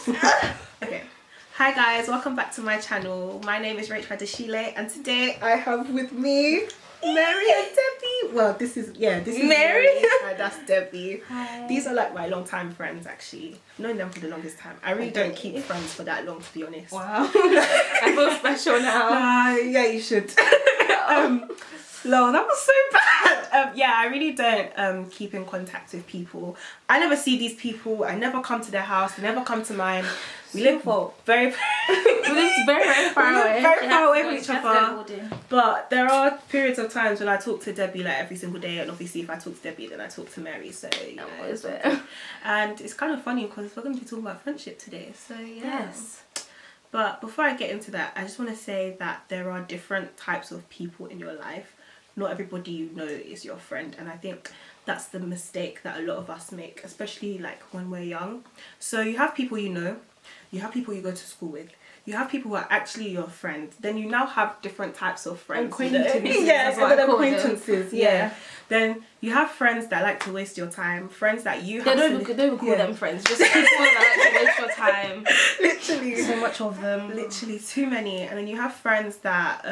Okay. Hi guys, welcome back to my channel. My name is Rachel Adeshile, and today I have with me Mary and Debbie. Well, this is Mary and that's Debbie. Hi. These are like my long time friends actually. I've known them for the longest time. I really don't keep friends for that long, to be honest. Wow. I feel special now. Yeah, you should. Lol, that was so bad. Yeah, I really don't keep in contact with people. I never see these people. I never come to their house. They never come to mine. We live very far away from each other. But there are periods of times when I talk to Debbie like every single day, and obviously if I talk to Debbie, then I talk to Mary. So you know, is it? And it's kind of funny because we're going to be talking about friendship today. So yeah. Yes. But before I get into that, I just want to say that there are different types of people in your life. Not everybody you know is your friend, and I think that's the mistake that a lot of us make, especially like when we're young. So you have people you know, you have people you go to school with, you have people who are actually your friends. Then you now have different types of friends. Acquaintances. Acquaintances. Yeah. Then you have friends that like to waste your time. Friends that you have. Don't even call them friends. Just people that like to waste your time. Literally. So much of them. Literally too many. And then you have friends that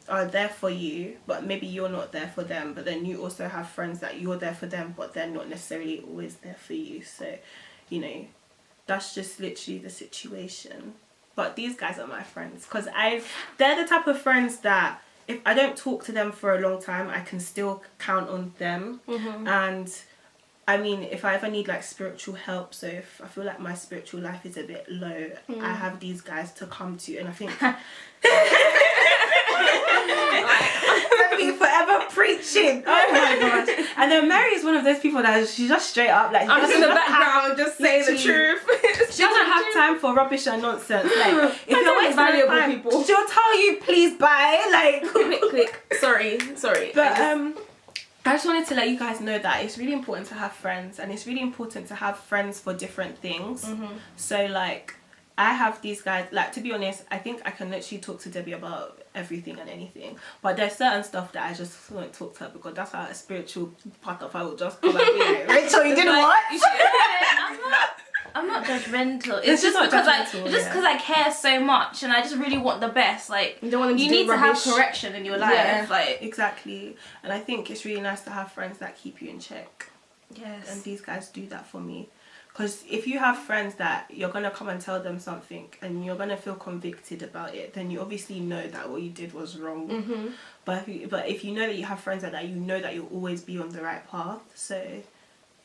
are there for you, but maybe you're not there for them. But then you also have friends that you're there for them, but they're not necessarily always there for you. So, you know, that's just literally the situation. But these guys are my friends because they're the type of friends that if I don't talk to them for a long time, I can still count on them. Mm-hmm. And I mean, if I ever need like spiritual help, so if I feel like my spiritual life is a bit low, I have these guys to come to. And I think Debbie forever preaching. Oh my gosh. And then Mary is one of those people that she's just straight up like, I'm just in the background just saying the truth. She doesn't have time for rubbish and nonsense. Like, if you're wasting valuable time, people, she'll tell you please buy. Like quick. Sorry. But I just wanted to let you guys know that it's really important to have friends, and it's really important to have friends for different things. So like, I have these guys, like, to be honest, I think I can literally talk to Debbie about everything and anything, but there's certain stuff that I just won't talk to her because that's how a spiritual part of her will just come and be like, Rachel, you did what? I'm not judgmental. It's just because I care so much and I just really want the best. Like, you don't want them to need to have correction in your life. Yeah, like exactly. And I think it's really nice to have friends that keep you in check. Yes. And these guys do that for me. Because if you have friends that you're going to come and tell them something and you're going to feel convicted about it, then you obviously know that what you did was wrong. But if you know that you have friends like that, you know that you'll always be on the right path. So,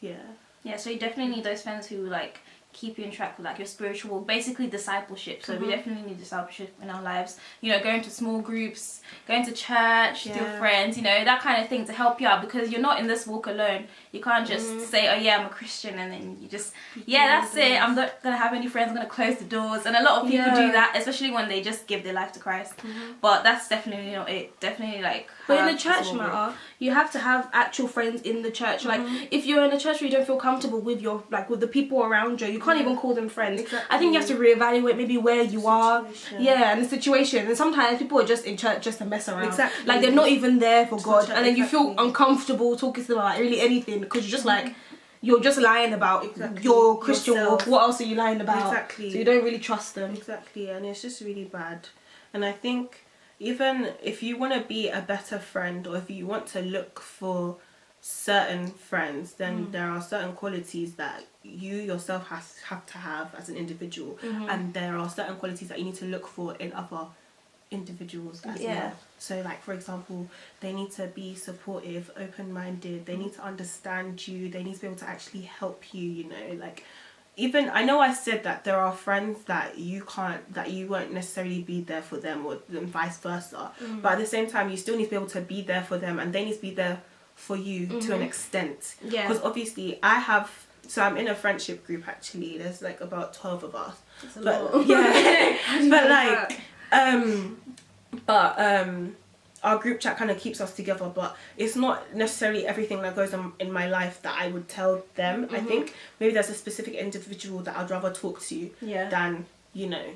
yeah. Yeah, so you definitely need those friends who, like, keep you in track with like your spiritual, basically discipleship. So we definitely need discipleship in our lives, you know, going to small groups, going to church with your friends, you know, that kind of thing to help you out, because you're not in this walk alone. You can't just say, oh yeah, I'm a Christian, and then you just that's it, I'm not gonna have any friends, I'm gonna close the doors. And a lot of people do that, especially when they just give their life to Christ. But that's definitely not it. Definitely like, but in the church matter, you have to have actual friends in the church. Like, if you're in a church where you don't feel comfortable with with the people around you, you can't even call them friends. I think you have to reevaluate maybe where you are, and the situation. And sometimes people are just in church just to mess around. Like, they're not even there for God, and then you feel uncomfortable talking to them about really anything because you're just like, you're just lying about your Christian walk. What else are you lying about? So you don't really trust them. And it's just really bad. And I think even if you want to be a better friend, or if you want to look for certain friends, then there are certain qualities that you yourself have to have as an individual, and there are certain qualities that you need to look for in other individuals as well. So like, for example, they need to be supportive, open-minded, they need to understand you, they need to be able to actually help you, you know, like, even I know I said that there are friends that you won't necessarily be there for them, or vice versa, but at the same time you still need to be able to be there for them, and they need to be there for you to an extent. Because obviously I'm in a friendship group actually. There's like about 12 of us. That's a lot. Our group chat kind of keeps us together, but it's not necessarily everything that goes on in my life that I would tell them. I think maybe there's a specific individual that I'd rather talk to than, you know,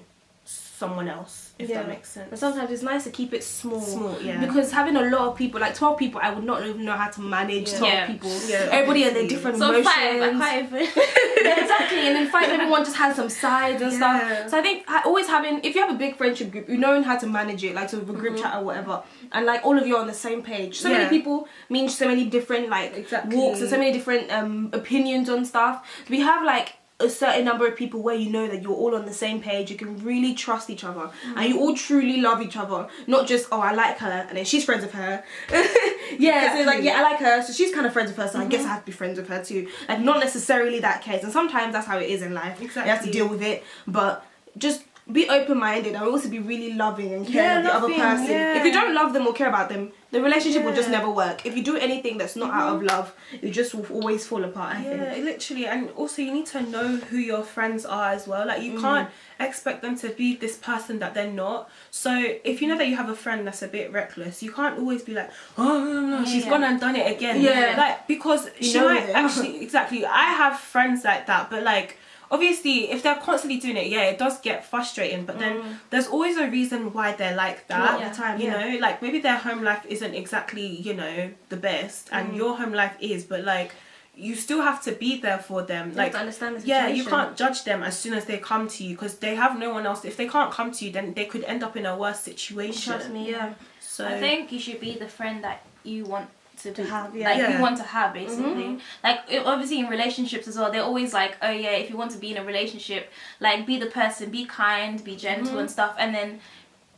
someone else, if that makes sense. But sometimes it's nice to keep it small. Yeah. Because having a lot of people, like 12 people, I would not even know how to manage 12 people. Yeah. Everybody and their different emotions. Yeah, exactly. And then 5, everyone just has some sides and stuff. So I think always having, if you have a big friendship group, you knowing how to manage it, like sort of a group chat or whatever, and like all of you are on the same page. So many people mean so many different like walks and so many different opinions on stuff. We have like a certain number of people where you know that you're all on the same page, you can really trust each other, and you all truly love each other, not just, oh, I like her and then she's friends with her. So it's like, yeah, I like her, so she's kind of friends with her, so I guess I have to be friends with her too. Like, not necessarily that case, and sometimes that's how it is in life. You have to deal with it, but just be open-minded and also be really loving and caring of the other person. If you don't love them or care about them, the relationship will just never work. If you do anything that's not out of love, it just will always fall apart, I think. Literally. And also you need to know who your friends are as well. Like, you can't expect them to be this person that they're not. So if you know that you have a friend that's a bit reckless, you can't always be like, oh no, she's gone and done it again. Like, because she might actually, exactly, I have friends like that, but like, obviously, if they're constantly doing it, it does get frustrating. But then there's always a reason why they're like that. All the time, you know, like maybe their home life isn't exactly, you know, the best, and your home life is. But like, you still have to be there for them. Like, to understand the situation. You can't judge them as soon as they come to you, because they have no one else. If they can't come to you, then they could end up in a worse situation. Trust me, So I think you should be the friend that you want to have, you want to have, basically. Like, obviously in relationships as well, they're always like, oh yeah, if you want to be in a relationship, like, be the person, be kind, be gentle and stuff, and then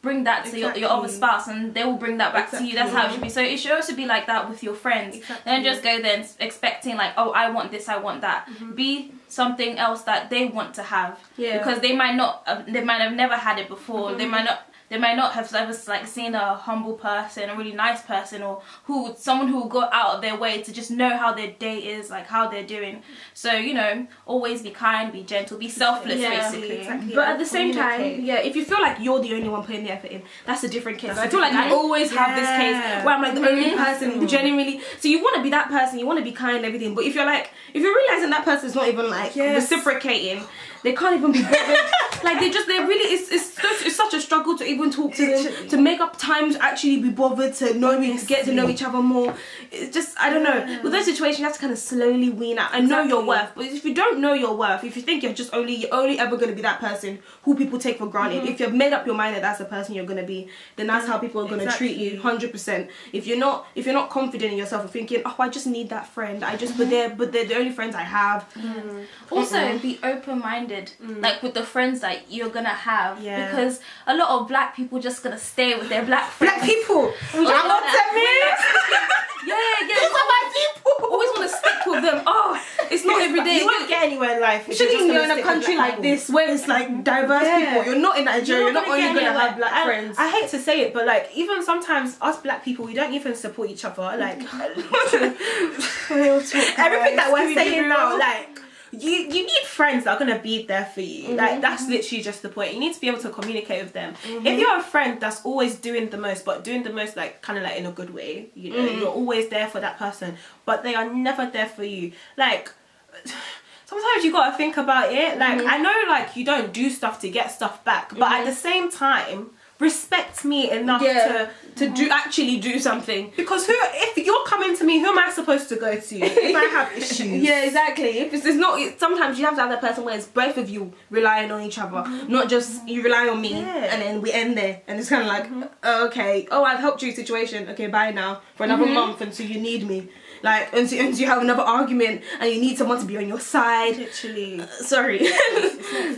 bring that to your other spouse, and they will bring that back to you. That's how it should be. So it should also be like that with your friends. Don't just go there expecting like, oh, I want this, I want that. Be something else that they want to have, because they might have never had it before. They might not have ever like seen a humble person, a really nice person, or someone who will go out of their way to just know how their day is, like how they're doing. So, you know, always be kind, be gentle, be selfless, basically. But at the same time, if you feel like you're the only one putting the effort in, that's a different case. I feel like I always have this case where I'm like the only person genuinely. So you want to be that person, you want to be kind and everything, but if you're realizing that person's not even like reciprocating, they can't even be bothered. Like, it's such a struggle to even talk to them, to make up time to actually be bothered to get to know each other more. It's just, I don't know. With those situations, you have to kind of slowly wean out and know your worth. But if you don't know your worth, if you think you're only ever going to be that person who people take for granted, if you've made up your mind that that's the person you're going to be, then that's how people are going to treat you, 100%. If you're not confident in yourself, or thinking, oh, I just need that friend, but they're the only friends I have. Also, be open-minded, like with the friends that you're gonna have, because a lot of black people just gonna stay with their black friends. Black people, those are my people. Always want to stick with them. Oh, it's not every day. You won't get anywhere in life. Especially you're in a country like this where it's like diverse people. You're not in Nigeria. You're not only gonna have black friends. I hate to say it, but like, even sometimes us black people, we don't even support each other. Like, everything that we're saying now, like, you need friends that are gonna be there for you. Like, that's literally just the point. You need to be able to communicate with them. If you're a friend that's always doing the most, but doing the most like kind of like in a good way, you know, you're always there for that person, but they are never there for you. Like, sometimes you gotta think about it. Like, I know, like, you don't do stuff to get stuff back, but at the same time, respect me enough to actually do something. Because if you're coming to me, who am I supposed to go to if I have issues? Yeah, exactly. If it's not, sometimes you have to have that person where it's both of you relying on each other, not just you rely on me and then we end there, and it's kind of like, okay, oh, I've helped you situation, okay, bye now for another month until you need me. Like, until you have another argument and you need someone to be on your side. Literally. Sorry. You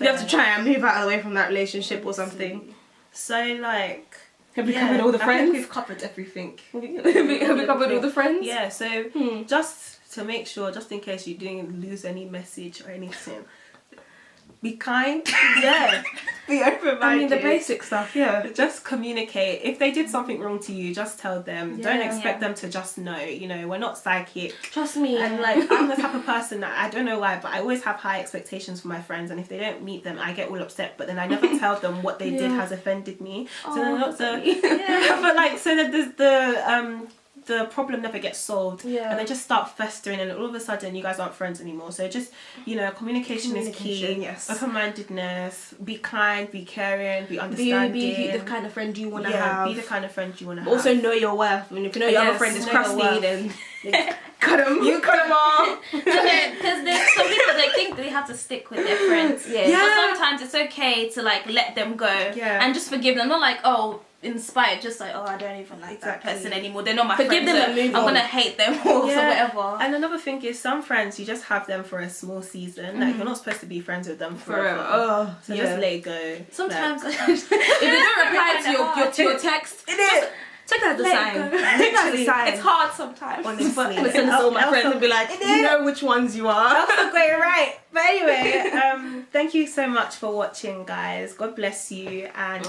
have to try and move out of the way from that relationship or something. So, like, have we covered all the friends? I think we've covered everything. Have we covered all the friends? Yeah, so just to make sure, just in case you didn't lose any message or anything, be kind. Be open-minded. I mean, the basic stuff, Just communicate. If they did something wrong to you, just tell them. Don't expect them to just know. You know, we're not psychic. Trust me. And like, I'm the type of person that, I don't know why, but I always have high expectations for my friends, and if they don't meet them, I get all upset. But then I never tell them what they did has offended me. So then not so. But like, so that there's the problem never gets solved, Yeah. and they just start festering, and all of a sudden you guys aren't friends anymore. So just, you know, communication is key. Yes. Open-mindedness, be kind, be caring, be understanding. Be the kind of friend you want to yeah, have. be the kind of friend you want to have. Also know your worth. And if you know your other Yes, friend is know your crusty, worth. then cut them. You cut them off. Because there's some people, they think they have to stick with their friends. Yeah. But sometimes it's okay to like let them go. Yeah. And just forgive them. Not like, oh, in spite, just like, oh, I don't even like that Exactly. person anymore. They're not my Forgive friends. them so and move I'm on. gonna hate them or whatever. And another thing is, some friends you just have them for a small season. Like you're not supposed to be friends with them forever. Oh, So yeah. just let it go. Sometimes Like, If they don't reply to your text, take that as a sign. go. Take that as a sign. it's hard sometimes. honestly, I'm gonna send this to all my friends and be like, you know which ones you are. Also great, right? But anyway, thank you so much for watching, guys. God bless you, and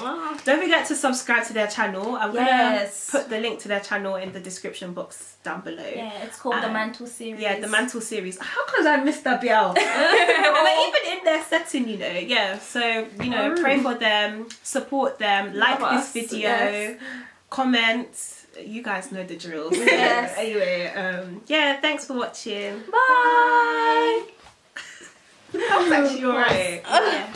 don't forget to subscribe to their channel. I'm Yes. gonna put the link to their channel in the description box down below. Yeah, it's called the Mantle series. Yeah, the Mantle series. How could I miss that BL? But even in their setting, you know, yeah. So, you know, pray for them, support them, like Love this us, video, yes. comment. You guys know the drill. So, Yes. anyway, yeah, thanks for watching. Bye. That was actually alright. Yeah.